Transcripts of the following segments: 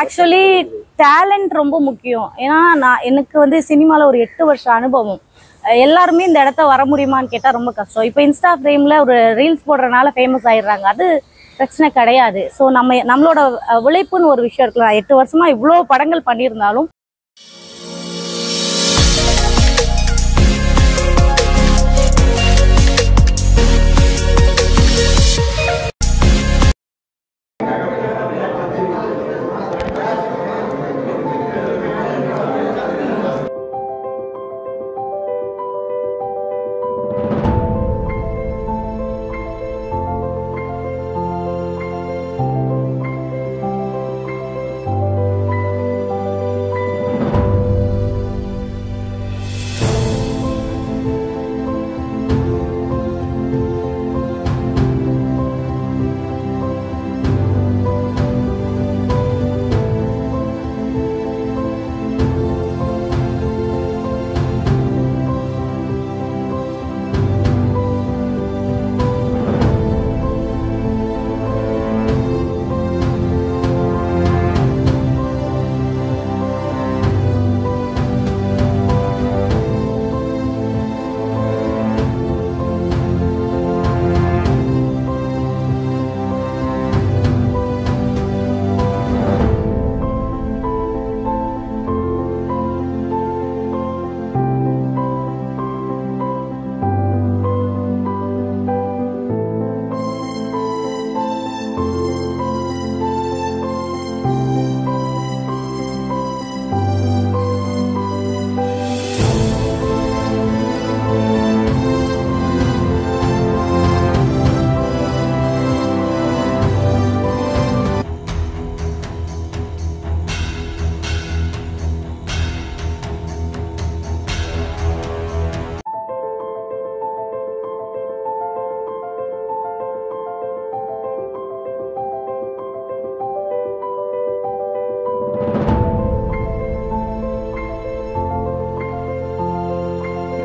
Actually talent ரொம்ப முக்கியம். ஏன்னா எனக்கு வந்து சினிமாவில் ஒரு 8 வருஷம் அனுபவம். எல்லாருமே இந்த இடத்த வர முடியுமான்னு கேட்டால் ரொம்ப கஷ்டம். இப்போ இன்ஸ்டா ஃப்ரேமில் ஒரு ரீல்ஸ் போடுறதுனால ஃபேமஸ் ஆயிடுறாங்க, அது பிரச்சனை கிடையாது. ஸோ நம்மளோட உழைப்புன்னு ஒரு விஷயம் இருக்கலாம். 8 வருஷமா இவ்வளோ படங்கள் பண்ணியிருந்தாலும்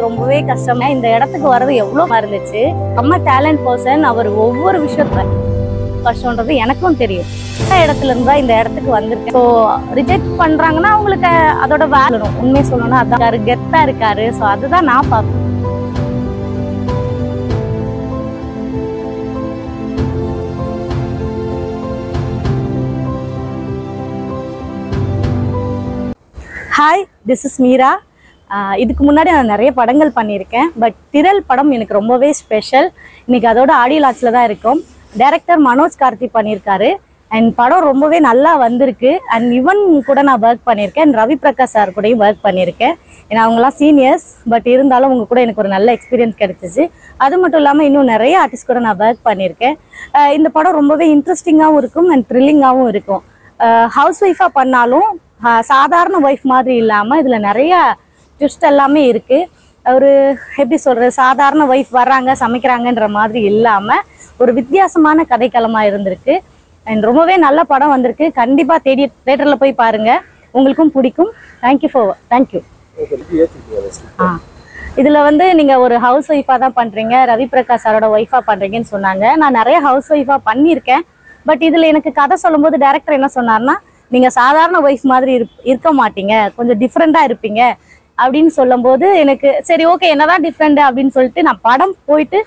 ரொம்பவே கஷ்டமா இந்த இடத்துக்கு வர்றது எவ்வளவு இருந்துச்சு. அம்மா டேலண்ட் பர்சன், அவர் ஒவ்வொரு விஷயத்துல கஷ்டம்ன்றது எனக்கும் தெரியும். இடத்துல இருந்தா இந்த இடத்துக்கு வந்திருக்கேன். ஸோ ரிஜெக்ட் பண்றாங்கன்னா அவங்களுக்கு அதோட வேலை உண்மையை சொல்லணும்னா அதான் கெத்தா இருக்காரு. ஸோ அதுதான் நான் பார்ப்பேன். Hi, this is Meera. இதுக்கு முன்னாடி நான் நிறைய படங்கள் பண்ணியிருக்கேன். பட் திரள் படம் எனக்கு ரொம்பவே ஸ்பெஷல். இன்னைக்கு அதோட ஆடியோ லான்ச்ல தான் இருக்கும். டைரக்டர் மனோஜ் கார்த்தி பண்ணியிருக்காரு. அண்ட் படம் ரொம்பவே நல்லா வந்திருக்கு. அண்ட் இவன் கூட நான் ஒர்க் பண்ணியிருக்கேன். ரவி பிரகாஷ் சார் கூடயும் ஒர்க் பண்ணியிருக்கேன். ஏன்னா அவங்களாம் சீனியர்ஸ், பட் இருந்தாலும் அவங்க கூட எனக்கு ஒரு நல்ல எக்ஸ்பீரியன்ஸ் கிடைச்சிச்சு. அது மட்டும் இல்லாமல் இன்னும் நிறைய ஆர்டிஸ்ட் கூட நான் ஒர்க் பண்ணியிருக்கேன். இந்த படம் ரொம்பவே இன்ட்ரெஸ்டிங்காகவும் இருக்கும் அண்ட் த்ரில்லிங்காகவும் இருக்கும். ஹவுஸ் ஒய்ஃபாக பண்ணாலும் சாதாரண ஒய்ஃப் மாதிரி இல்லாமல் இதில் நிறைய ட்விஸ்ட் எல்லாமே இருக்கு. ஒரு எப்படி சொல்றது, சாதாரண ஒய்ஃப் வர்றாங்க சமைக்கிறாங்கன்ற மாதிரி இல்லாம ஒரு வித்தியாசமான கதைக்களமா இருந்திருக்கு. அண்ட் ரொம்பவே நல்ல படம் வந்திருக்கு. கண்டிப்பா தியேட்டர்ல போய் பாருங்க, உங்களுக்கும் பிடிக்கும். தேங்க்யூ. இதுல வந்து நீங்க ஒரு ஹவுஸ் ஒய்ஃபா தான் பண்றீங்க, ரவி பிரகாஷ் சாரோட ஒய்ஃபா பண்றீங்கன்னு சொன்னாங்க. நான் நிறைய ஹவுஸ் ஒய்ஃபா பண்ணியிருக்கேன். பட் இதுல எனக்கு கதை சொல்லும் போது டைரக்டர் என்ன சொன்னார்னா, நீங்க சாதாரண ஒய்ஃப் மாதிரி இருக்க மாட்டீங்க, கொஞ்சம் டிஃப்ரெண்டா இருப்பீங்க அப்படின்னு சொல்லும் போது எனக்கு சரி ஓகே, என்னதான் டிஃப்ரெண்ட் அப்படின்னு சொல்லிட்டு நான் படம் போயிட்டு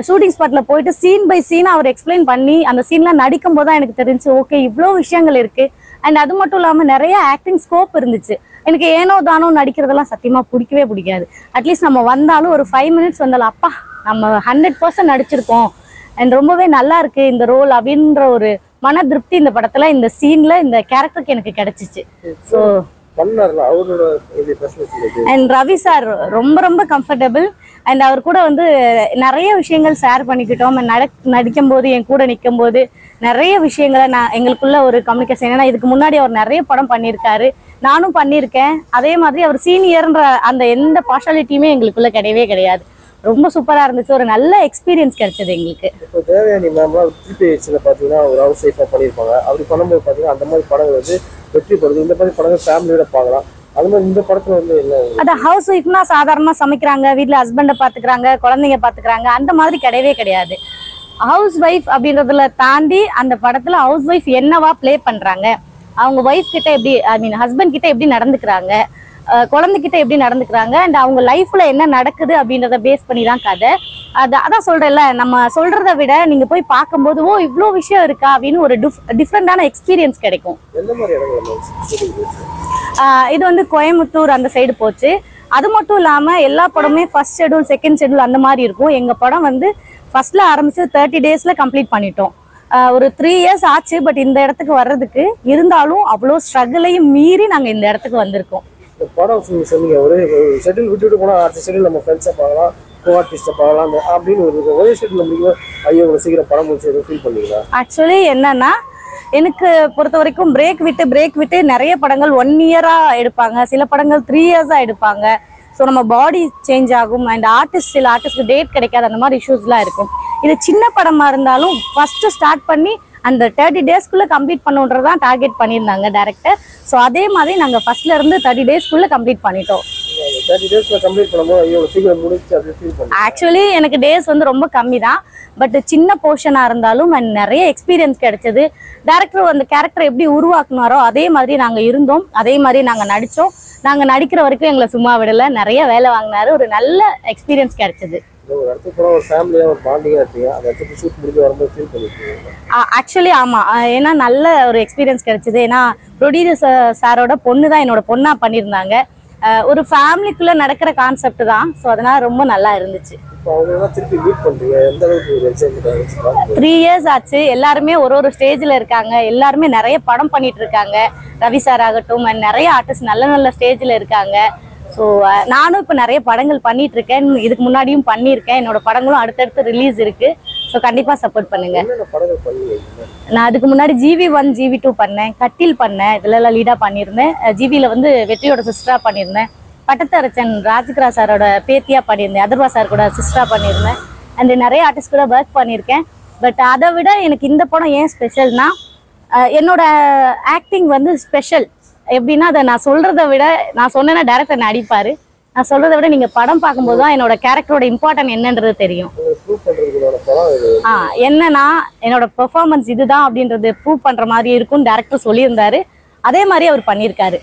ஷூட்டிங் ஸ்பாட்ல போயிட்டு சீன் பை சீன் அவர் எக்ஸ்பிளைன் பண்ணி அந்த சீன்ல நடிக்கும் போது தான் எனக்கு தெரிஞ்சு ஓகே இவ்வளோ விஷயங்கள் இருக்கு. அண்ட் அது மட்டும் இல்லாமல் நிறைய ஆக்டிங் ஸ்கோப் இருந்துச்சு. எனக்கு ஏனோ தானோ நடிக்கிறதெல்லாம் சத்தியமா பிடிக்காது. அட்லீஸ்ட் நம்ம வந்தாலும் ஒரு 5 மினிட்ஸ் வந்தாலும் அப்பா நம்ம 100% நடிச்சிருக்கோம் அண்ட் ரொம்பவே நல்லா இருக்கு இந்த ரோல் அப்படின்ற ஒரு மன திருப்தி இந்த படத்துல இந்த சீன்ல இந்த கேரக்டருக்கு எனக்கு கிடைச்சிச்சு. ஸோ அண்ட் ரவி சார் ரொம்ப கம்ஃபர்டபுள். அண்ட் அவர் கூட வந்து நிறைய விஷயங்கள் ஷேர் பண்ணிக்கிட்டோம். நடிக்கும் போது என் கூட நிற்கும் போது நிறைய விஷயங்களை எங்களுக்குள்ள ஒரு கம்யூனிகேஷன். ஏன்னா இதுக்கு முன்னாடி அவர் நிறைய படம் பண்ணியிருக்காரு, நானும் பண்ணியிருக்கேன். அதே மாதிரி அவர் சீனியர்ன்ற அந்த எந்த பார்ஷாலிட்டியுமே எங்களுக்குள்ள கிடையவே கிடையாது. ரொம்ப சூப்பரா இருந்துச்சு. ஒரு நல்ல எக்ஸ்பீரியன்ஸ் கிடைச்சது எங்களுக்கு. இப்போ தேவயானி மேம்லாம் பார்த்தீங்கன்னா ஒரு ஹவுஸ் ஒய்ஃபாக பண்ணியிருப்பாங்க. அப்படி பண்ணும்போது பார்த்தீங்கன்னா அந்த மாதிரி படங்கள் வந்து வெற்றி பெறுது. இந்த மாதிரி படங்கள் ஃபேமிலியோட பார்க்கலாம். அது மாதிரி இந்த படத்துல வந்து என்ன, அதான் ஹவுஸ் ஒய்ஃப்னா சாதாரணமா சமைக்கிறாங்க, வீட்டுல ஹஸ்பண்டை பாத்துக்கிறாங்க, குழந்தைங்க பாத்துக்கிறாங்க, அந்த மாதிரி கிடையவே கிடையாது. ஹவுஸ் ஒய்ஃப் அப்படின்றதுல தாண்டி அந்த படத்துல ஹவுஸ் ஒய்ஃப் என்னவா பிளே பண்றாங்க, அவங்க ஒய்ஃப் கிட்ட எப்படி, ஐ மீன் ஹஸ்பண்ட் கிட்ட எப்படி நடந்துக்கிறாங்க, குழந்தைகிட்ட எப்படி நடந்துக்கிறாங்க, அண்ட் அவங்க லைஃப்ல என்ன நடக்குது அப்படின்றத பேஸ் பண்ணி தான் கதை. அதான் சொல்றேன்ல, நம்ம சொல்றதை விட நீங்க போய் பார்க்கும்போது ஓ இவ்வளோ விஷயம் இருக்கா அப்படின்னு ஒரு டிஃப்ரெண்டான எக்ஸ்பீரியன்ஸ் கிடைக்கும். இது வந்து கோயம்புத்தூர் அந்த சைடு போச்சு. அது மட்டும் இல்லாம எல்லா படமே ஃபர்ஸ்ட் ஷெட்யூல் செகண்ட் ஷெட்யூல் அந்த மாதிரி இருக்கும். எங்க படம் வந்து ஃபர்ஸ்ட்ல ஆரம்பிச்சு 30 daysல கம்ப்ளீட் பண்ணிட்டோம். ஒரு 3 years ஆச்சு. பட் இந்த இடத்துக்கு வர்றதுக்கு இருந்தாலும் அவ்வளோ ஸ்ட்ரகிளையும் மீறி நாங்க இந்த இடத்துக்கு வந்திருக்கோம். படம் சொன்னீங்க ஒரு ஷெட்யூல் விட்டுட்டு போனா அடுத்த ஷெட்யூல் நம்ம ஃப்ரெண்ட்ஸை பார்க்கலாம், கோ ஆர்டிஸ்ட்டை பார்க்கலாம் அப்படின்னு ஒரே ஷெட்யூல் முடிக்கும். ஐயோ இவ்வளோ சீக்கிரம் படம் முடிச்சு ஃபீல் பண்ணீங்களா? ஆக்சுவலி என்னன்னா, எனக்கு பொறுத்த வரைக்கும் பிரேக் விட்டு நிறைய படங்கள் 1 year எடுப்பாங்க, சில படங்கள் 3 years எடுப்பாங்க. ஸோ நம்ம பாடி சேஞ்ச் ஆகும் அண்ட் சில ஆர்டிஸ்ட்க்கு டேட் கிடைக்காது, அந்த மாதிரி இஷ்யூஸ்லாம் இருக்கும். இது சின்ன படமா இருந்தாலும் ஃபர்ஸ்ட் ஸ்டார்ட் பண்ணி அந்த 30 daysக்குள்ள கம்ப்ளீட் பண்ணுன்றதான் டார்கெட் பண்ணியிருந்தாங்க டைரக்டர். ஸோ அதே மாதிரி நாங்கள் ஃபர்ஸ்ட்ல இருந்து 30 daysக்குள்ள கம்ப்ளீட் பண்ணிட்டோம். 30 daysல கம்ப்ளீட் பண்ணும்போது ஐயோ சீக்கிரம் முடிச்சு அப்படி ஃபீல் பண்ணுங்க. ஆக்சுவலி எனக்கு டேஸ் வந்து ரொம்ப கம்மி தான். பட் சின்ன போர்ஷனாக இருந்தாலும் நிறைய எக்ஸ்பீரியன்ஸ் கிடைச்சது. டேரக்டர் அந்த கேரக்டர் எப்படி உருவாக்குனாரோ அதே மாதிரி நாங்கள் இருந்தோம், அதே மாதிரி நாங்கள் நடித்தோம். நாங்கள் நடிக்கிற வரைக்கும் எங்களை சும்மா விடலை, நிறைய வேலை வாங்கினாரு, ஒரு நல்ல எக்ஸ்பீரியன்ஸ் கிடைச்சது. ஆக்சுவலி ஆமா, ஏன்னா நல்ல ஒரு எக்ஸ்பீரியன்ஸ் கிடைச்சது. ஏன்னா ப்ரொடியூசர் சாரோட பொண்ணு தான் என்னோட பொண்ணா பண்ணியிருந்தாங்க. ஒரு ஃபேமிலிக்குள்ள நடக்கிற கான்செப்ட் தான். ஸோ அதனால ரொம்ப நல்லா இருந்துச்சு. 3 years ஆச்சு. எல்லாருமே ஒரு ஸ்டேஜ்ல இருக்காங்க, எல்லாருமே நிறைய படம் பண்ணிட்டு இருக்காங்க. ரவி சார் ஆகட்டும், நிறைய ஆர்டிஸ்ட் நல்ல ஸ்டேஜ்ல இருக்காங்க. ஸோ நானும் இப்போ நிறைய படங்கள் பண்ணிட்டு இருக்கேன், இதுக்கு முன்னாடியும் பண்ணியிருக்கேன். என்னோட படங்களும் அடுத்தடுத்து ரிலீஸ் இருக்கு. ஸோ கண்டிப்பா சப்போர்ட் பண்ணுங்க. நான் அதுக்கு முன்னாடி GV1 GV2 பண்ணேன், கட்டில் பண்ணேன், இதெல்லாம் லீடா பண்ணியிருந்தேன். GVல வந்து வெற்றியோட சிஸ்டரா பண்ணியிருந்தேன். பட்டத்தரச்சன் ராஜ்கிரா சாரோட பேத்தியா பண்ணியிருந்தேன், அதர்வா சார் கூட சிஸ்டரா பண்ணியிருந்தேன். அண்ட் நிறைய ஆர்டிஸ்ட் கூட ஒர்க் பண்ணியிருக்கேன். பட் அதை விட எனக்கு இந்த படம் ஏன் ஸ்பெஷல்னா, என்னோட ஆக்டிங் வந்து ஸ்பெஷல். எப்படின்னா அதை நான் சொல்றதை விட, நான் சொன்னேன்னா டேரக்டர் அடிப்பாரு, நான் சொல்றதை விட நீங்க படம் பார்க்கும்போது தான் என்னோட கேரக்டரோட இம்பார்ட்டன்ட் என்னன்றது தெரியும். என்னன்னா என்னோட பெர்ஃபார்மன்ஸ் இதுதான் அப்படின்றது ப்ரூவ் பண்ற மாதிரி இருக்கும்னு டேரக்டர் சொல்லியிருந்தாரு. அதே மாதிரி அவர் பண்ணியிருக்காரு.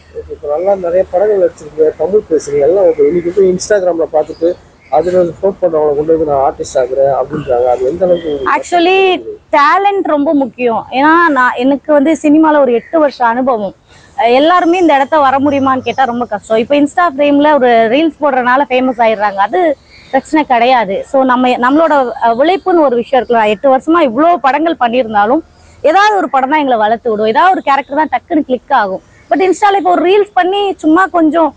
நல்லா நிறைய படங்கள் வச்சிருக்கீங்க, தமிழ் பேசுறீங்க எல்லாம். இன்னைக்கு இன்ஸ்டாகிராம்ல பார்த்துட்டு அதுல போஸ்ட் பண்றவங்க கொண்டு வந்து நான் ஆர்டிஸ்ட் ஆகுறேன் அப்படின்றாங்க. அது எந்த அளவுக்கு? ஆக்சுவலி டேலண்ட் ரொம்ப முக்கியம். ஏன்னா எனக்கு வந்து சினிமால ஒரு 8 வருஷம் அனுபவம். எல்லாருமே இந்த இடத்த வர முடியுமான்னு கேட்டா ரொம்ப கஷ்டம். இப்போ இன்ஸ்டா ஃப்ரேம்ல ஒரு ரீல்ஸ் போடுறதுனால ஃபேமஸ் ஆயிடுறாங்க, அது பிரச்சனை கிடையாது. ஸோ நம்மளோட உழைப்புன்னு ஒரு விஷயம் இருக்குல்ல. 8 வருஷமா இவ்வளோ படங்கள் பண்ணியிருந்தாலும் ஏதாவது ஒரு படம் தான் எங்களை வளர்த்து விடும், ஏதாவது ஒரு கேரக்டர் தான் டக்குன்னு கிளிக் ஆகும். பட் இன்ஸ்டால இப்போ ஒரு ரீல்ஸ் பண்ணி சும்மா கொஞ்சம்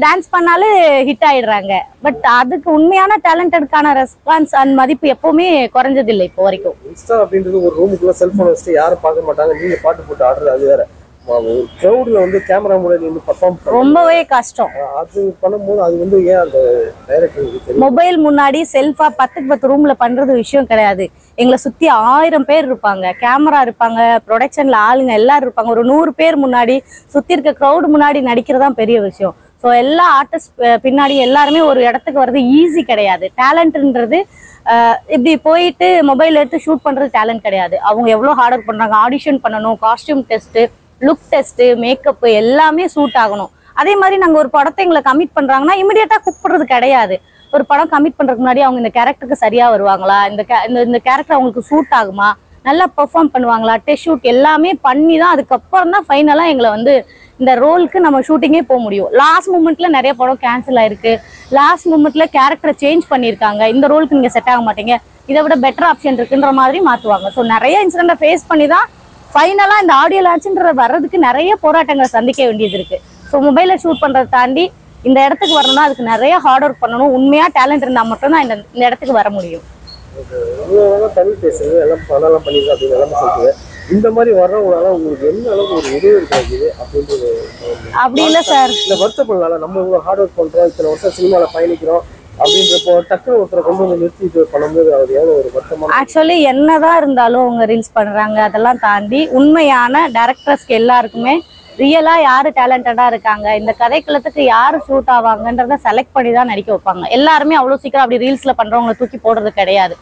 டான்ஸ் பண்ணாலே ஹிட் ஆயிடுறாங்க. பட் அதுக்கு உண்மையான டேலண்டடுக்கான ரெஸ்பான்ஸ் அண்ட் மதிப்பு எப்பவுமே குறைஞ்சது இல்லை இப்போ வரைக்கும். இன்ஸ்டா அப்படின்றது ஒரு ரூமுக்குள்ள செல்போன் வச்சுட்டு யாரும் பார்க்க மாட்டாங்க, நீங்க பாட்டு போட்டு ஆடுறது அது வேற. கிரௌட்ல வந்து கேமரா முன்னாடி நின்று பெர்ஃபார்ம் ரொம்பவே கஷ்டம். அது பண்ணும்போது அது வந்து ஏன் அந்த டைரக்டர் மொபைல் முன்னாடி செல்ஃபா 10க்கு 10 ரூம்ல பண்றது விஷயம் கிடையாது. எங்களை சுத்தி 1000 பேர் இருப்பாங்க, கேமரா இருப்பாங்க, ப்ரொடக்ஷன்ல ஆளுங்க எல்லாரும் இருப்பாங்க. ஒரு 100 பேர் முன்னாடி சுத்தி இருக்க கிரௌடு முன்னாடி நடிக்கிறதா பெரிய விஷயம். ஸோ எல்லா ஆர்டிஸ்ட் பின்னாடி எல்லாருமே ஒரு இடத்துக்கு வர்றது ஈஸி கிடையாது. டேலண்ட்ன்றது இப்படி போயிட்டு மொபைல் எடுத்து ஷூட் பண்றது டேலண்ட் கிடையாது. அவங்க எவ்வளோ ஹார்ட் ஒர்க் பண்றாங்க, ஆடிஷன் பண்ணணும், costume test, look test, makeup எல்லாமே சூட் ஆகணும். அதே மாதிரி நாங்கள் ஒரு படத்தை எங்களை கமிட் பண்றாங்கன்னா இமிடியேட்டா கூப்பிடுறது கிடையாது. ஒரு படம் கமிட் பண்றதுக்கு முன்னாடி அவங்க இந்த கேரக்டருக்கு சரியா வருவாங்களா, இந்த கேரக்டர் அவங்களுக்கு சூட் ஆகுமா, நல்லா பெர்ஃபார்ம் பண்ணுவாங்களா, டெஸ்ட் ஷூட் எல்லாமே பண்ணி தான் அதுக்கப்புறம் தான் ஃபைனலாக எங்களை வந்து இந்த ரோலுக்கு நம்ம ஷூட்டிங்கே போக முடியும். லாஸ்ட் மூமெண்ட்ல நிறைய படம் கேன்சல் ஆயிருக்கு, லாஸ்ட் மூமெண்ட்ல கேரக்டரை சேஞ்ச் பண்ணியிருக்காங்க, இந்த ரோலுக்கு நீங்க செட் ஆக மாட்டீங்க, இதை விட பெட்டர் ஆப்ஷன் இருக்குன்ற மாதிரி மாற்றுவாங்க. ஸோ நிறைய இன்சிடென்ட்டை ஃபேஸ் பண்ணி தான் ஃபைனலாக இந்த ஆடியோ லான்ச்ன்ற வர்றதுக்கு நிறைய போராட்டங்களை சந்திக்க வேண்டியது இருக்கு. ஸோ மொபைலில் ஷூட் பண்ணுறதை தாண்டி இந்த இடத்துக்கு வரணும்னா அதுக்கு நிறைய ஹார்ட் ஒர்க் பண்ணணும். உண்மையாக டேலண்ட் இருந்தால் மட்டும்தான் இந்த இடத்துக்கு வர முடியும். தமிழ் பேசுறது எல்லாம் பணம் பண்ணிருக்கு அப்படின்னு எல்லாமே சொல்லுங்க. இந்த மாதிரி வர்றவங்களால உங்களுக்கு என்ன அளவுக்கு ஒரு உதவி கிடைக்குது அப்படின்றது? அப்படி இல்லை சார், இந்த வருத்தப்படலாம். நம்ம இவ்வளோ ஹார்ட் ஒர்க் பண்ணுறோம், இத்தனை வருஷம் சினிமாவில் பயணிக்கிறோம் அப்படின்றப்போ டக்குனு ஒருத்தரை கொண்டு வந்து நிறுத்திட்டு பண்ணும்போது அது எவ்வளோ ஒரு வருத்தமான. ஆக்சுவலி என்னதான் இருந்தாலும் அவங்க ரீல்ஸ் பண்றாங்க, அதெல்லாம் தாண்டி உண்மையான டைரக்டர்ஸ்க்கு எல்லாருக்குமே ரியலா யாரு டேலண்டடா இருக்காங்க, இந்த கதைக்களத்துக்கு யாரு ஷூட் ஆவாங்கன்றத செலக்ட் பண்ணி தான் நடிக்க வைப்பாங்க. எல்லாருமே அவ்வளவு சீக்கிரம் அப்படி ரீல்ஸ்ல பண்றவங்களை தூக்கி போடுறது கிடையாது.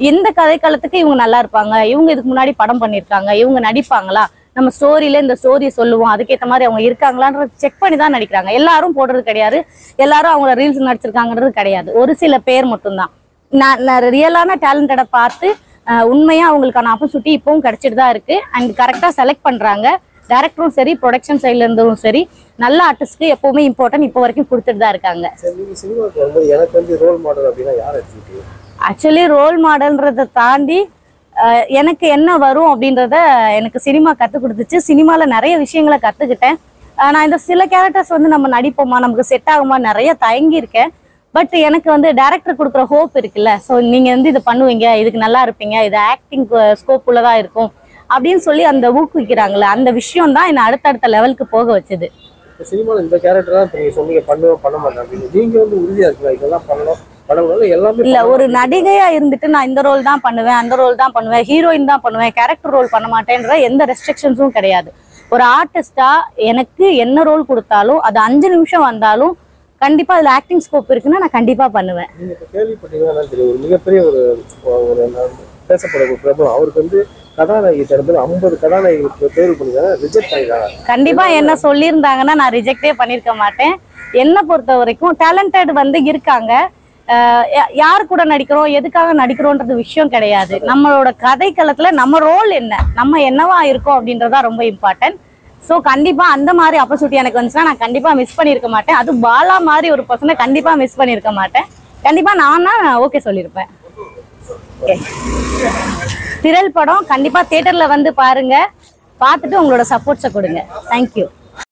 எந்த கதைக்களத்துக்கு இவங்க நல்லா இருப்பாங்க, இவங்க இதுக்கு முன்னாடி படம் பண்ணியிருக்காங்க, இவங்க நடிப்பாங்களா, நம்ம ஸ்டோரியில இந்த ஸ்டோரி சொல்லுவோம், அதுக்கேற்ற மாதிரி அவங்க இருக்காங்களான்றது செக் பண்ணி தான் நடிக்கிறாங்க. எல்லாரும் போடுறது கிடையாது, எல்லாரும் அவங்கள ரீல்ஸ் நடிச்சிருக்காங்கன்றது கிடையாது, ஒரு சில பேர் மட்டும்தான். நான் ரியலான டேலண்டடை பார்த்து உண்மையா அவங்களுக்கான ஆப்பர்ச்சுனிட்டி இப்பவும் கிடைச்சிட்டு தான் இருக்கு. அண்ட் கரெக்டா செலக்ட் பண்றாங்க. டைரக்டரும் சரி, ப்ரொடக்ஷன் சைட்ல இருந்தும் சரி, நல்ல ஆர்டிஸ்ட்க்கு எப்பவுமே இம்பார்ட்டன்ட் இப்போ வரைக்கும் கொடுத்துட்டு தான் இருக்காங்க. எனக்கு வந்து ரோல் மாடல் அப்படின்னா யார் எடுத்துக்கிட்டீங்க? ஆக்சுவலி ரோல் மாடல்ன்றதை தாண்டி எனக்கு என்ன வரும் அப்படின்றத எனக்கு சினிமா கற்றுக் கொடுத்துச்சு. சினிமாவில் நிறைய விஷயங்களை கற்றுக்கிட்டேன். நான் இந்த சில கேரக்டர்ஸ் வந்து நம்ம நடிப்போமா, நமக்கு செட் ஆகுமா, நிறைய தயங்கி இருக்கேன். பட் எனக்கு வந்து டைரக்டர் கொடுக்குற ஹோப் இருக்குல்ல, ஸோ நீங்கள் வந்து இது பண்ணுவீங்க, இதுக்கு நல்லா இருப்பீங்க, இது ஆக்டிங் ஸ்கோப் உள்ளதாக இருக்கும் அப்படின்னு சொல்லி அந்த ஊக்குவிக்கிறாங்களே, அந்த விஷயம் தான் என்னை அடுத்தடுத்த லெவலுக்கு போக வச்சுது. சினிமாவில் இந்த கேரக்டர் தான் நீங்கள் சொன்னீங்க பண்ணுவேன் பண்ண மாட்டேன் அப்படின்னு, நீங்கள் வந்து உறுதியாக இருக்குல்ல இதெல்லாம் பண்ணணும் படம் எல்லாமே இல்ல, ஒரு நடிகையா இருந்துட்டு நான் இந்த ரோல் தான் பண்ணுவேன், அந்த ரோல் தான் பண்ணுவேன், ஹீரோயின் தான் பண்ணுவேன், கேரக்டர் ரோல் பண்ண மாட்டேன்ற எந்த ரெஸ்ட்ரிக்ஷன்ஸும் கிடையாது. ஒரு ஆர்டிஸ்டா எனக்கு என்ன ரோல் கொடுத்தாலும் அது 5 நிமிஷம் வந்தாலும் கண்டிப்பா அதுல ஆக்டிங் ஸ்கோப் இருக்குன்னா நான் கண்டிப்பா பண்ணுவேன். நீங்க இப்ப கேள்விப்பட்டீங்கன்னா தெரியும், ஒரு மிகப்பெரிய ஒரு பேசப்பட ஒரு பிரபலம் அவருக்கு வந்து கதாநாயகி தேர்தல் 50 கதாநாயகிகளுக்கு தேர்வு பண்ணிருக்காங்க, ரிஜெக்ட் பண்ணிருக்காங்க. கண்டிப்பா என்ன சொல்லியிருந்தாங்கன்னா நான் ரிஜெக்டே பண்ணிருக்க மாட்டேன். என்னை பொறுத்த வரைக்கும் டேலண்டட் வந்து இருக்காங்க. யார் கூட நடிக்கிறோம், எதுக்காக நடிக்கிறோன்றது விஷயம் கிடையாது. நம்மளோட கதைக்களத்துல நம்ம ரோல் என்ன, நம்ம என்னவா இருக்கோம் அப்படின்றதா ரொம்ப இம்பார்ட்டன்ட். ஸோ கண்டிப்பா அந்த மாதிரி ஆப்பர்ச்சுனிட்டி எனக்கு வந்துச்சுன்னா நான் கண்டிப்பா மிஸ் பண்ணியிருக்க மாட்டேன். அது பாலா மாதிரி ஒரு பர்சனை கண்டிப்பா மிஸ் பண்ணியிருக்க மாட்டேன். கண்டிப்பா நான் ஓகே சொல்லியிருப்பேன். திரள் படம் கண்டிப்பா தியேட்டர்ல வந்து பாருங்க, பார்த்துட்டு உங்களோட சப்போர்ட்ஸை கொடுங்க. தேங்க்யூ.